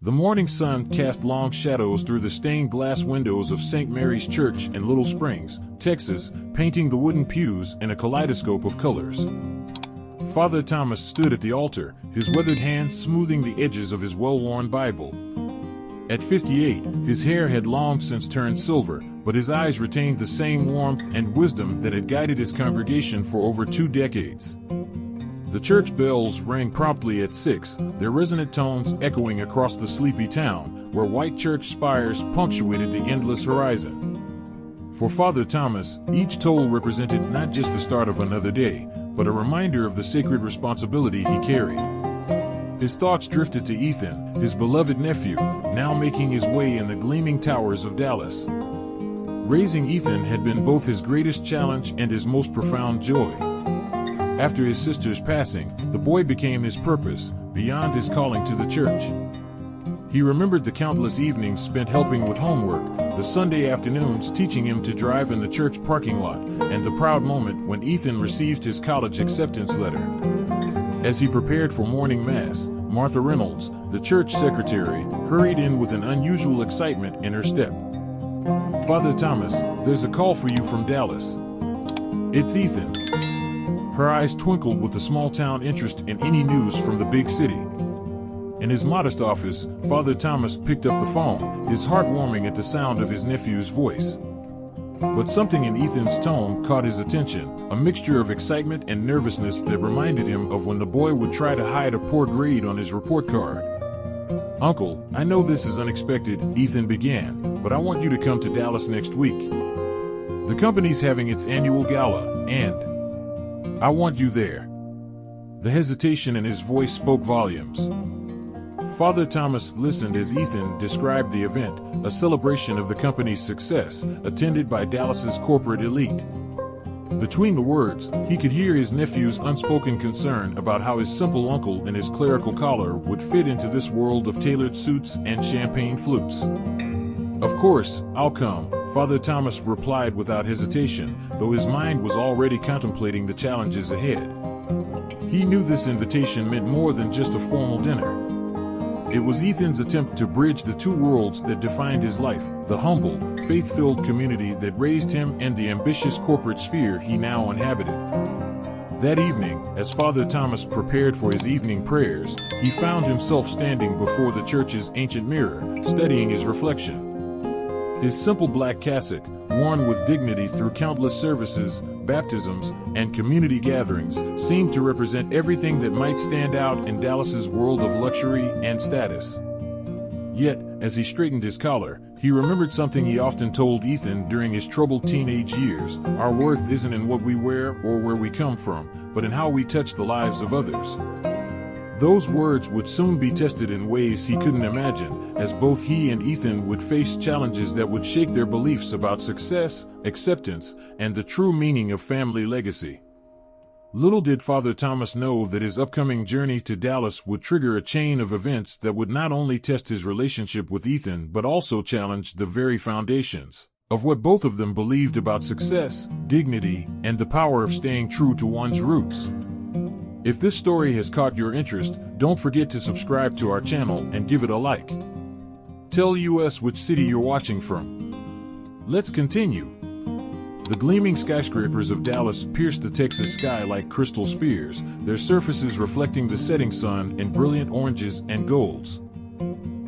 The morning sun cast long shadows through the stained glass windows of St. Mary's Church in Little Springs, Texas, painting the wooden pews in a kaleidoscope of colors. Father Thomas stood at the altar, his weathered hands smoothing the edges of his well-worn Bible. At 58, his hair had long since turned silver, but his eyes retained the same warmth and wisdom that had guided his congregation for over 2 decades. The church bells rang promptly at 6, their resonant tones echoing across the sleepy town, where white church spires punctuated the endless horizon. For Father Thomas, each toll represented not just the start of another day, but a reminder of the sacred responsibility he carried. His thoughts drifted to Ethan, his beloved nephew, now making his way in the gleaming towers of Dallas. Raising Ethan had been both his greatest challenge and his most profound joy. After his sister's passing, the boy became his purpose, beyond his calling to the church. He remembered the countless evenings spent helping with homework, the Sunday afternoons teaching him to drive in the church parking lot, and the proud moment when Ethan received his college acceptance letter. As he prepared for morning mass, Martha Reynolds, the church secretary, hurried in with an unusual excitement in her step. "Father Thomas, there's a call for you from Dallas." "It's Ethan." Her eyes twinkled with the small-town interest in any news from the big city. In his modest office, Father Thomas picked up the phone, his heart warming at the sound of his nephew's voice. But something in Ethan's tone caught his attention, a mixture of excitement and nervousness that reminded him of when the boy would try to hide a poor grade on his report card. "Uncle, I know this is unexpected," Ethan began, "but I want you to come to Dallas next week. The company's having its annual gala, and I want you there." The hesitation in his voice spoke volumes. Father Thomas listened as Ethan described the event, a celebration of the company's success, attended by Dallas's corporate elite. Between the words, he could hear his nephew's unspoken concern about how his simple uncle in his clerical collar would fit into this world of tailored suits and champagne flutes. "Of course, I'll come," Father Thomas replied without hesitation, though his mind was already contemplating the challenges ahead. He knew this invitation meant more than just a formal dinner. It was Ethan's attempt to bridge the two worlds that defined his life, the humble, faith-filled community that raised him and the ambitious corporate sphere he now inhabited. That evening, as Father Thomas prepared for his evening prayers, he found himself standing before the church's ancient mirror, studying his reflection. His simple black cassock, worn with dignity through countless services, baptisms, and community gatherings, seemed to represent everything that might stand out in Dallas's world of luxury and status. Yet, as he straightened his collar, he remembered something he often told Ethan during his troubled teenage years: our worth isn't in what we wear or where we come from, but in how we touch the lives of others. Those words would soon be tested in ways he couldn't imagine, as both he and Ethan would face challenges that would shake their beliefs about success, acceptance, and the true meaning of family legacy. Little did Father Thomas know that his upcoming journey to Dallas would trigger a chain of events that would not only test his relationship with Ethan but also challenge the very foundations of what both of them believed about success, dignity, and the power of staying true to one's roots. If this story has caught your interest, don't forget to subscribe to our channel and give it a like. Tell us which city you're watching from. Let's continue. The gleaming skyscrapers of Dallas pierced the Texas sky like crystal spears, their surfaces reflecting the setting sun in brilliant oranges and golds.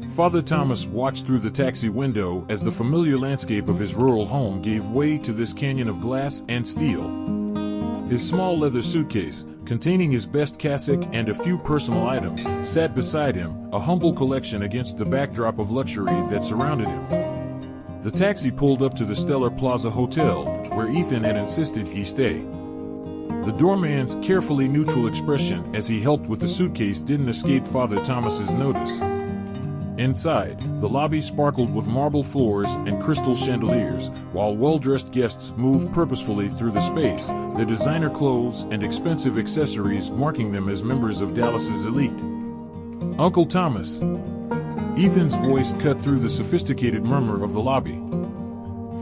Father Thomas watched through the taxi window as the familiar landscape of his rural home gave way to this canyon of glass and steel. His small leather suitcase, containing his best cassock and a few personal items, sat beside him, a humble collection against the backdrop of luxury that surrounded him. The taxi pulled up to the Stellar Plaza Hotel, where Ethan had insisted he stay. The doorman's carefully neutral expression as he helped with the suitcase didn't escape Father Thomas's notice. Inside, the lobby sparkled with marble floors and crystal chandeliers, while well-dressed guests moved purposefully through the space, their designer clothes and expensive accessories marking them as members of Dallas's elite. "Uncle Thomas." Ethan's voice cut through the sophisticated murmur of the lobby.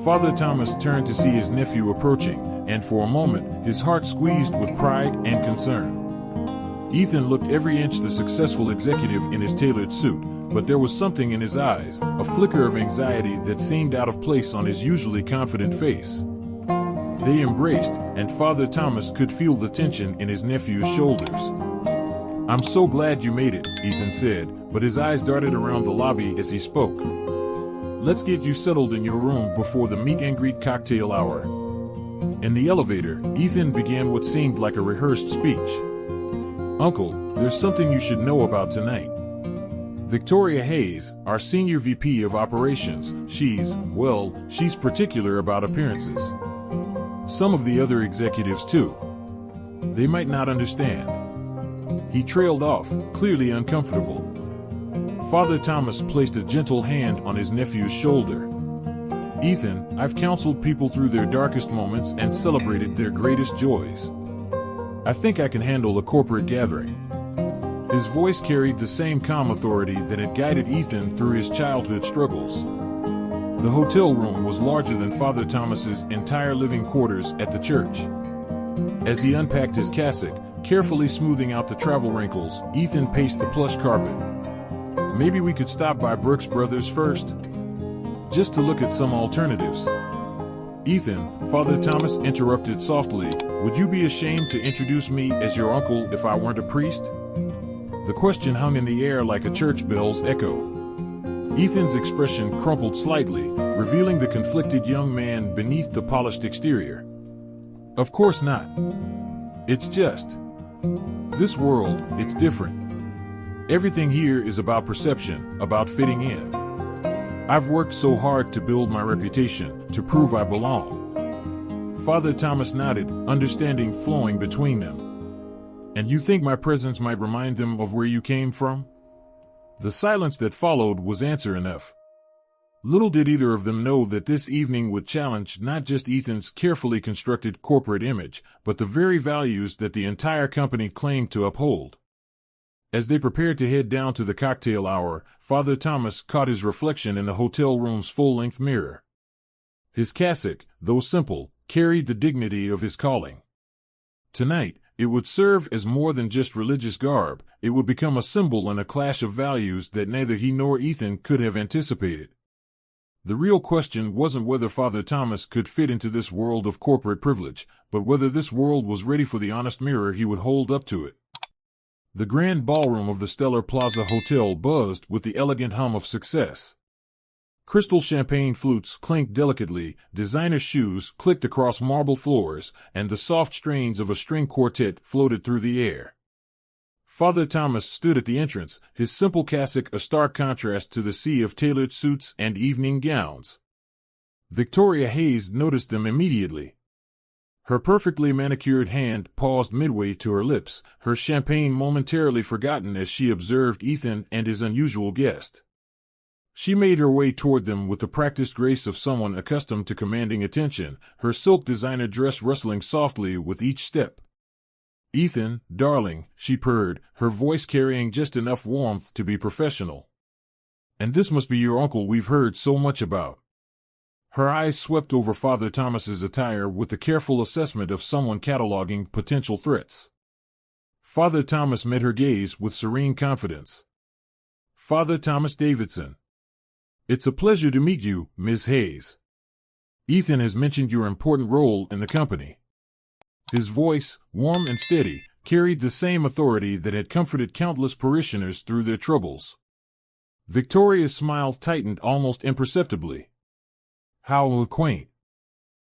Father Thomas turned to see his nephew approaching, and for a moment, his heart squeezed with pride and concern. Ethan looked every inch the successful executive in his tailored suit, but there was something in his eyes, a flicker of anxiety that seemed out of place on his usually confident face. They embraced, and Father Thomas could feel the tension in his nephew's shoulders. "I'm so glad you made it," Ethan said, but his eyes darted around the lobby as he spoke. "Let's get you settled in your room before the meet-and-greet cocktail hour." In the elevator, Ethan began what seemed like a rehearsed speech. "Uncle, there's something you should know about tonight. Victoria Hayes, our senior VP of operations, she's particular about appearances. Some of the other executives too. They might not understand." He trailed off, clearly uncomfortable. Father Thomas placed a gentle hand on his nephew's shoulder. "Ethan, I've counseled people through their darkest moments and celebrated their greatest joys. I think I can handle a corporate gathering." His voice carried the same calm authority that had guided Ethan through his childhood struggles. The hotel room was larger than Father Thomas's entire living quarters at the church. As he unpacked his cassock, carefully smoothing out the travel wrinkles, Ethan paced the plush carpet. "Maybe we could stop by Brooks Brothers first? Just to look at some alternatives." "Ethan," Father Thomas interrupted softly, "would you be ashamed to introduce me as your uncle if I weren't a priest?" The question hung in the air like a church bell's echo. Ethan's expression crumpled slightly, revealing the conflicted young man beneath the polished exterior. "Of course not. It's just, this world, it's different. Everything here is about perception, about fitting in. I've worked so hard to build my reputation, to prove I belong." Father Thomas nodded, understanding flowing between them. "And you think my presence might remind them of where you came from?" The silence that followed was answer enough. Little did either of them know that this evening would challenge not just Ethan's carefully constructed corporate image, but the very values that the entire company claimed to uphold. As they prepared to head down to the cocktail hour, Father Thomas caught his reflection in the hotel room's full-length mirror. His cassock, though simple, carried the dignity of his calling. Tonight, it would serve as more than just religious garb. It would become a symbol and a clash of values that neither he nor Ethan could have anticipated. The real question wasn't whether Father Thomas could fit into this world of corporate privilege, but whether this world was ready for the honest mirror he would hold up to it. The grand ballroom of the Stellar Plaza Hotel buzzed with the elegant hum of success. Crystal champagne flutes clinked delicately, designer shoes clicked across marble floors, and the soft strains of a string quartet floated through the air. Father Thomas stood at the entrance, his simple cassock a stark contrast to the sea of tailored suits and evening gowns. Victoria Hayes noticed them immediately. Her perfectly manicured hand paused midway to her lips, her champagne momentarily forgotten as she observed Ethan and his unusual guest. She made her way toward them with the practiced grace of someone accustomed to commanding attention, her silk designer dress rustling softly with each step. "Ethan, darling," she purred, her voice carrying just enough warmth to be professional. "And this must be your uncle we've heard so much about." Her eyes swept over Father Thomas's attire with the careful assessment of someone cataloging potential threats. Father Thomas met her gaze with serene confidence. "Father Thomas Davidson. It's a pleasure to meet you, Ms. Hayes. Ethan has mentioned your important role in the company." His voice, warm and steady, carried the same authority that had comforted countless parishioners through their troubles. Victoria's smile tightened almost imperceptibly. "How quaint.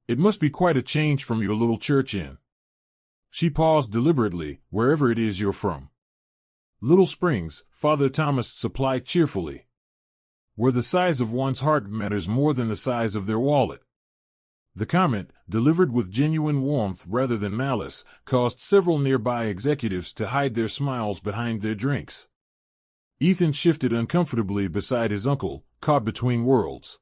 It must be quite a change from your little church inn." She paused deliberately, "Wherever it is you're from." "Little Springs," Father Thomas supplied cheerfully. "Where the size of one's heart matters more than the size of their wallet." The comment, delivered with genuine warmth rather than malice, caused several nearby executives to hide their smiles behind their drinks. Ethan shifted uncomfortably beside his uncle, caught between worlds.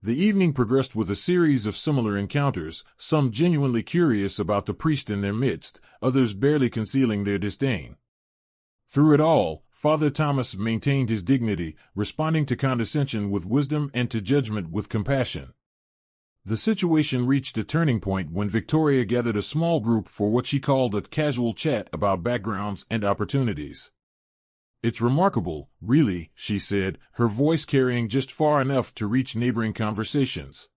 The evening progressed with a series of similar encounters, some genuinely curious about the priest in their midst, others barely concealing their disdain. Through it all, Father Thomas maintained his dignity, responding to condescension with wisdom and to judgment with compassion. The situation reached a turning point when Victoria gathered a small group for what she called a casual chat about backgrounds and opportunities. It's remarkable, really, she said, her voice carrying just far enough to reach neighboring conversations.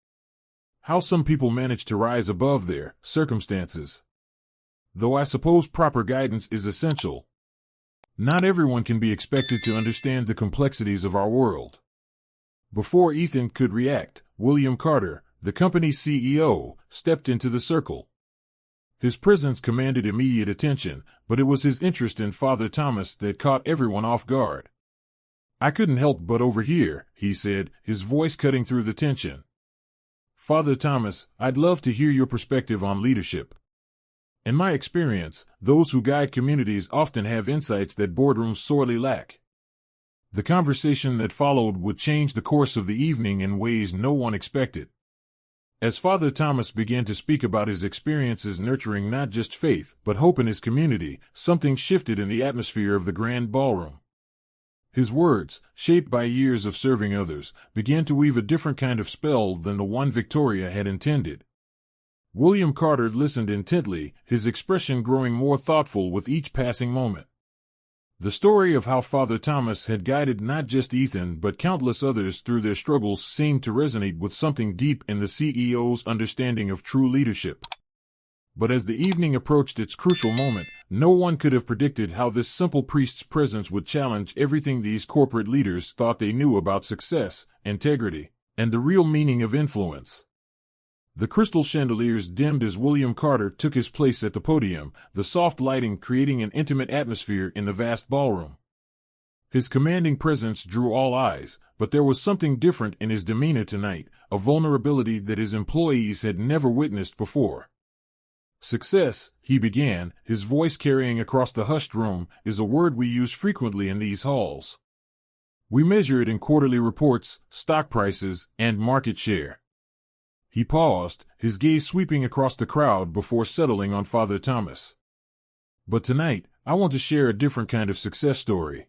How some people manage to rise above their circumstances. Though I suppose proper guidance is essential. Not everyone can be expected to understand the complexities of our world. Before Ethan could react, William Carter, the company's CEO, stepped into the circle. His presence commanded immediate attention, but it was his interest in Father Thomas that caught everyone off guard. I couldn't help but overhear, he said, his voice cutting through the tension. Father Thomas, I'd love to hear your perspective on leadership. In my experience, those who guide communities often have insights that boardrooms sorely lack. The conversation that followed would change the course of the evening in ways no one expected. As Father Thomas began to speak about his experiences nurturing not just faith, but hope in his community, something shifted in the atmosphere of the grand ballroom. His words, shaped by years of serving others, began to weave a different kind of spell than the one Victoria had intended. William Carter listened intently, his expression growing more thoughtful with each passing moment. The story of how Father Thomas had guided not just Ethan but countless others through their struggles seemed to resonate with something deep in the CEO's understanding of true leadership. But as the evening approached its crucial moment, no one could have predicted how this simple priest's presence would challenge everything these corporate leaders thought they knew about success, integrity, and the real meaning of influence. The crystal chandeliers dimmed as William Carter took his place at the podium, the soft lighting creating an intimate atmosphere in the vast ballroom. His commanding presence drew all eyes, but there was something different in his demeanor tonight, a vulnerability that his employees had never witnessed before. Success, he began, his voice carrying across the hushed room, is a word we use frequently in these halls. We measure it in quarterly reports, stock prices, and market share. He paused, his gaze sweeping across the crowd before settling on Father Thomas. But tonight, I want to share a different kind of success story.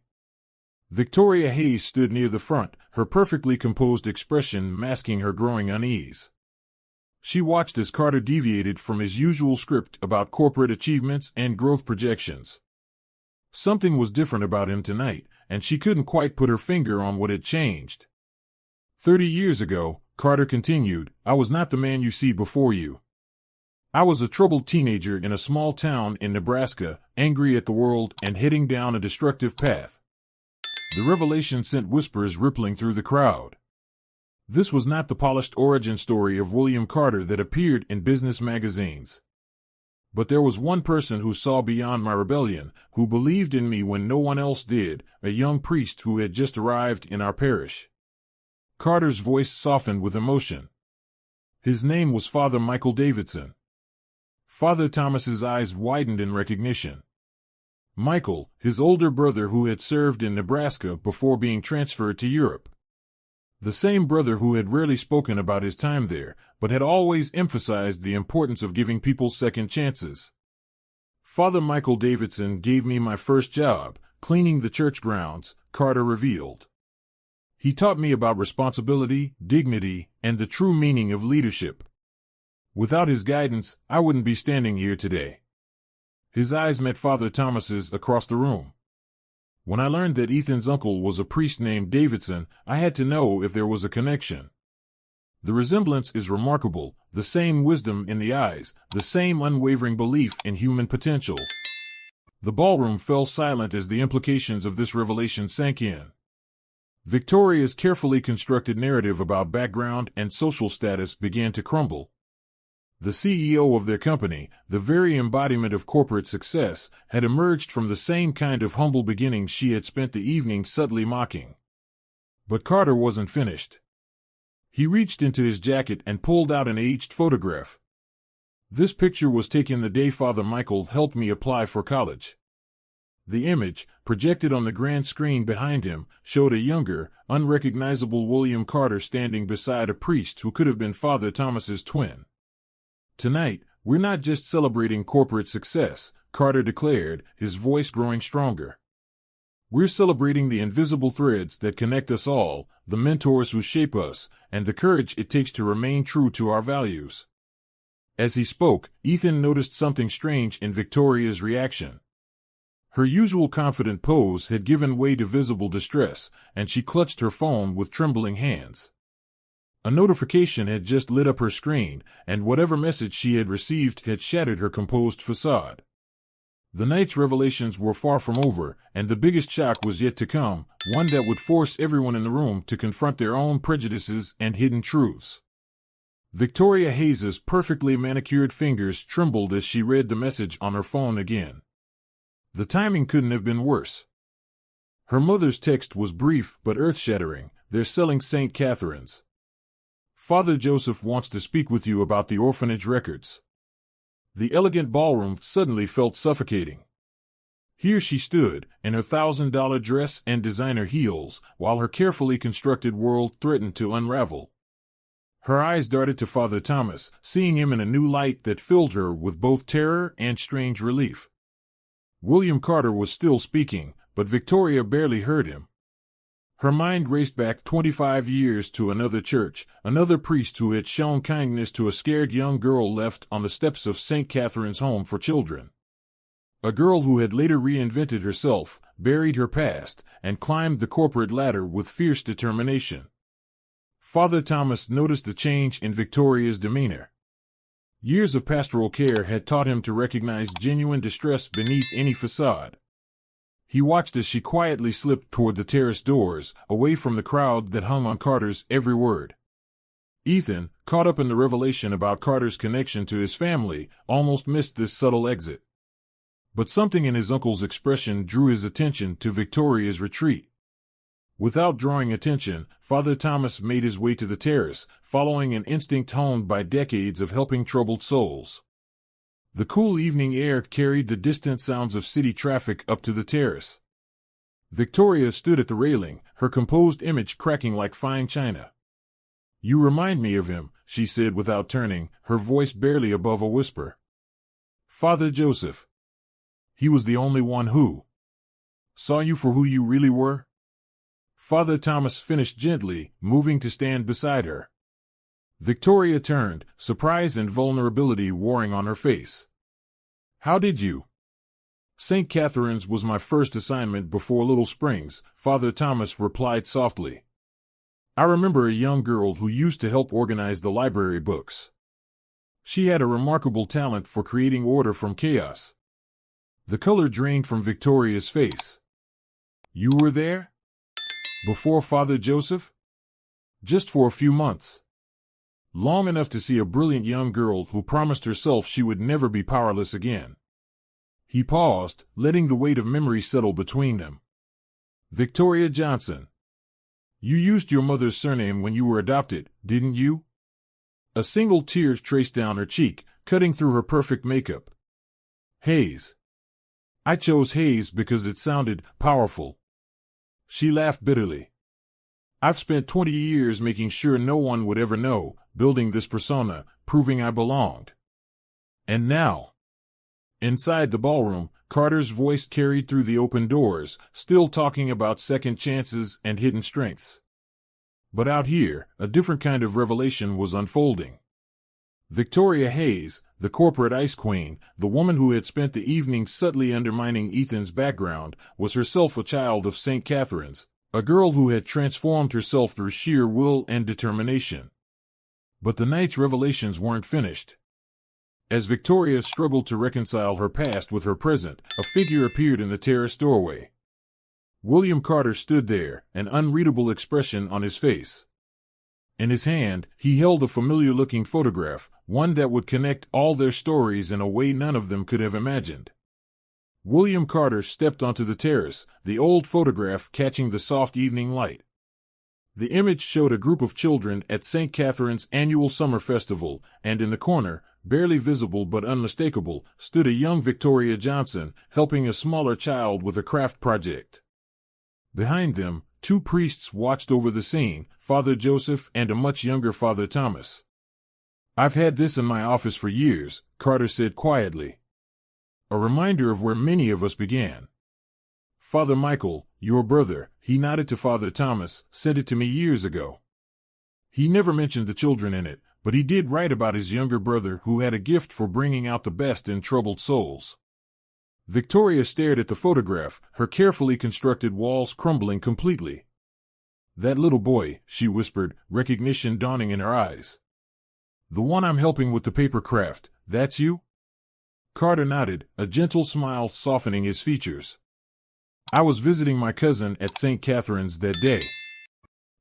Victoria Hayes stood near the front, her perfectly composed expression masking her growing unease. She watched as Carter deviated from his usual script about corporate achievements and growth projections. Something was different about him tonight, and she couldn't quite put her finger on what had changed. 30 years ago, Carter continued, I was not the man you see before you. I was a troubled teenager in a small town in Nebraska, angry at the world and heading down a destructive path. The revelation sent whispers rippling through the crowd. This was not the polished origin story of William Carter that appeared in business magazines. But there was one person who saw beyond my rebellion, who believed in me when no one else did, a young priest who had just arrived in our parish. Carter's voice softened with emotion. His name was Father Michael Davidson. Father Thomas's eyes widened in recognition. Michael, his older brother who had served in Nebraska before being transferred to Europe. The same brother who had rarely spoken about his time there, but had always emphasized the importance of giving people second chances. Father Michael Davidson gave me my first job, cleaning the church grounds, Carter revealed. He taught me about responsibility, dignity, and the true meaning of leadership. Without his guidance, I wouldn't be standing here today. His eyes met Father Thomas's across the room. When I learned that Ethan's uncle was a priest named Davidson, I had to know if there was a connection. The resemblance is remarkable, the same wisdom in the eyes, the same unwavering belief in human potential. The ballroom fell silent as the implications of this revelation sank in. Victoria's carefully constructed narrative about background and social status began to crumble. The CEO of their company, the very embodiment of corporate success, had emerged from the same kind of humble beginnings she had spent the evening subtly mocking. But Carter wasn't finished. He reached into his jacket and pulled out an aged photograph. This picture was taken the day Father Michael helped me apply for college. The image, projected on the grand screen behind him, showed a younger, unrecognizable William Carter standing beside a priest who could have been Father Thomas's twin. Tonight, we're not just celebrating corporate success, Carter declared, his voice growing stronger. We're celebrating the invisible threads that connect us all, the mentors who shape us, and the courage it takes to remain true to our values. As he spoke, Ethan noticed something strange in Victoria's reaction. Her usual confident pose had given way to visible distress, and she clutched her phone with trembling hands. A notification had just lit up her screen, and whatever message she had received had shattered her composed facade. The night's revelations were far from over, and the biggest shock was yet to come, one that would force everyone in the room to confront their own prejudices and hidden truths. Victoria Hayes's perfectly manicured fingers trembled as she read the message on her phone again. The timing couldn't have been worse. Her mother's text was brief but earth-shattering. "They're selling St. Catherine's. Father Joseph wants to speak with you about the orphanage records." The elegant ballroom suddenly felt suffocating. Here she stood, in her $1,000 dress and designer heels, while her carefully constructed world threatened to unravel. Her eyes darted to Father Thomas, seeing him in a new light that filled her with both terror and strange relief. William Carter was still speaking, but Victoria barely heard him. Her mind raced back 25 years to another church, another priest who had shown kindness to a scared young girl left on the steps of St. Catherine's Home for Children. A girl who had later reinvented herself, buried her past, and climbed the corporate ladder with fierce determination. Father Thomas noticed the change in Victoria's demeanor. Years of pastoral care had taught him to recognize genuine distress beneath any facade. He watched as she quietly slipped toward the terrace doors, away from the crowd that hung on Carter's every word. Ethan, caught up in the revelation about Carter's connection to his family, almost missed this subtle exit. But something in his uncle's expression drew his attention to Victoria's retreat. Without drawing attention, Father Thomas made his way to the terrace, following an instinct honed by decades of helping troubled souls. The cool evening air carried the distant sounds of city traffic up to the terrace. Victoria stood at the railing, her composed image cracking like fine china. "You remind me of him," she said without turning, her voice barely above a whisper. "Father Joseph. He was the only one who saw you for who you really were." Father Thomas finished gently, moving to stand beside her. Victoria turned, surprise and vulnerability warring on her face. "How did you?" "St. Catherine's was my first assignment before Little Springs," Father Thomas replied softly. "I remember a young girl who used to help organize the library books. She had a remarkable talent for creating order from chaos." The color drained from Victoria's face. "You were there? Before Father Joseph?" "Just for a few months. Long enough to see a brilliant young girl who promised herself she would never be powerless again." He paused, letting the weight of memory settle between them. "Victoria Johnson. You used your mother's surname when you were adopted, didn't you?" A single tear traced down her cheek, cutting through her perfect makeup. "Hayes. I chose Hayes because it sounded powerful." She laughed bitterly. "I've spent 20 years making sure no one would ever know, building this persona, proving I belonged. And now..." Inside the ballroom, Carter's voice carried through the open doors, still talking about second chances and hidden strengths. But out here, a different kind of revelation was unfolding. Victoria Hayes, the corporate ice queen, the woman who had spent the evening subtly undermining Ethan's background, was herself a child of St. Catherine's, a girl who had transformed herself through sheer will and determination. But the night's revelations weren't finished. As Victoria struggled to reconcile her past with her present, a figure appeared in the terrace doorway. William Carter stood there, an unreadable expression on his face. In his hand, he held a familiar-looking photograph, one that would connect all their stories in a way none of them could have imagined. William Carter stepped onto the terrace, the old photograph catching the soft evening light. The image showed a group of children at St. Catherine's annual summer festival, and in the corner, barely visible but unmistakable, stood a young Victoria Johnson, helping a smaller child with a craft project. Behind them, two priests watched over the scene, Father Joseph and a much younger Father Thomas. "I've had this in my office for years," Carter said quietly. "A reminder of where many of us began. Father Michael, your brother," he nodded to Father Thomas, "sent it to me years ago. He never mentioned the children in it, but he did write about his younger brother who had a gift for bringing out the best in troubled souls. Victoria stared at the photograph, her carefully constructed walls crumbling completely. "That little boy," she whispered, recognition dawning in her eyes. "The one I'm helping with the paper craft, that's you?" Carter nodded, a gentle smile softening his features. "I was visiting my cousin at St. Catherine's that day.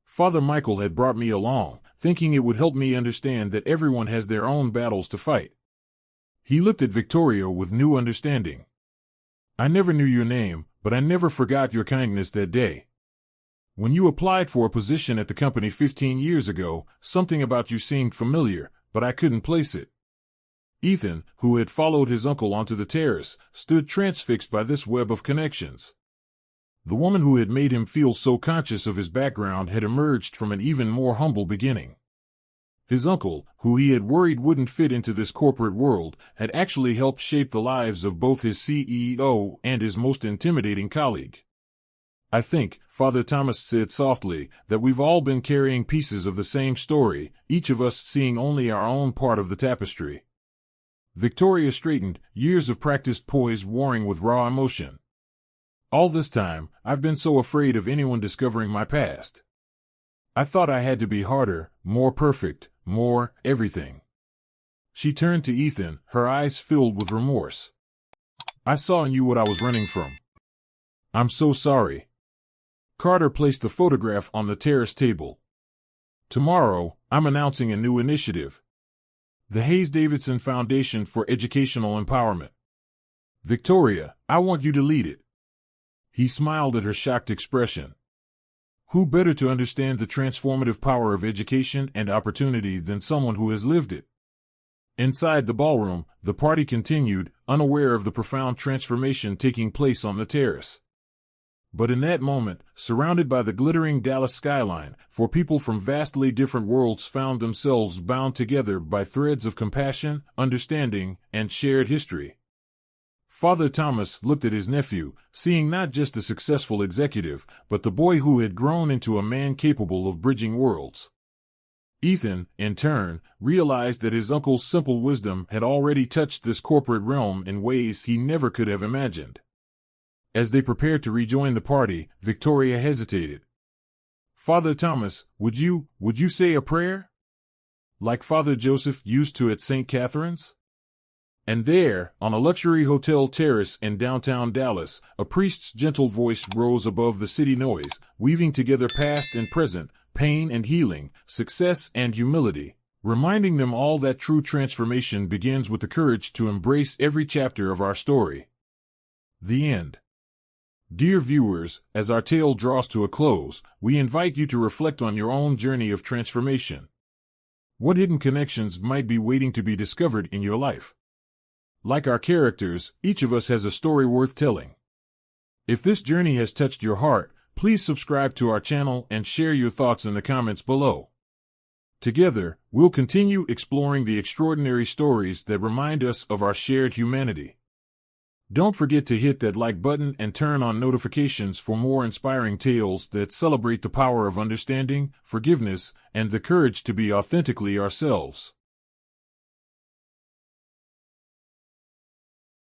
Father Michael had brought me along, thinking it would help me understand that everyone has their own battles to fight." He looked at Victoria with new understanding. "I never knew your name, but I never forgot your kindness that day. When you applied for a position at the company 15 years ago, something about you seemed familiar, but I couldn't place it." Ethan, who had followed his uncle onto the terrace, stood transfixed by this web of connections. The woman who had made him feel so conscious of his background had emerged from an even more humble beginning. His uncle, who he had worried wouldn't fit into this corporate world, had actually helped shape the lives of both his CEO and his most intimidating colleague. "I think," Father Thomas said softly, "that we've all been carrying pieces of the same story, each of us seeing only our own part of the tapestry." Victoria straightened, years of practiced poise warring with raw emotion. "All this time, I've been so afraid of anyone discovering my past. I thought I had to be harder, more perfect, more everything." She turned to Ethan, her eyes filled with remorse. "I saw in you what I was running from. I'm so sorry." Carter placed the photograph on the terrace table. "Tomorrow, I'm announcing a new initiative. The Hayes-Davidson Foundation for Educational Empowerment. Victoria, I want you to lead it." He smiled at her shocked expression. Who better to understand the transformative power of education and opportunity than someone who has lived it? Inside the ballroom, the party continued, unaware of the profound transformation taking place on the terrace. But in that moment, surrounded by the glittering Dallas skyline, four people from vastly different worlds found themselves bound together by threads of compassion, understanding, and shared history. Father Thomas looked at his nephew, seeing not just the successful executive, but the boy who had grown into a man capable of bridging worlds. Ethan, in turn, realized that his uncle's simple wisdom had already touched this corporate realm in ways he never could have imagined. As they prepared to rejoin the party, Victoria hesitated. "Father Thomas, would you say a prayer? Like Father Joseph used to at St. Catherine's?" And there, on a luxury hotel terrace in downtown Dallas, a priest's gentle voice rose above the city noise, weaving together past and present, pain and healing, success and humility, reminding them all that true transformation begins with the courage to embrace every chapter of our story. The end. Dear viewers, as our tale draws to a close, we invite you to reflect on your own journey of transformation. What hidden connections might be waiting to be discovered in your life? Like our characters, each of us has a story worth telling. If this journey has touched your heart, please subscribe to our channel and share your thoughts in the comments below. Together, we'll continue exploring the extraordinary stories that remind us of our shared humanity. Don't forget to hit that like button and turn on notifications for more inspiring tales that celebrate the power of understanding, forgiveness, and the courage to be authentically ourselves.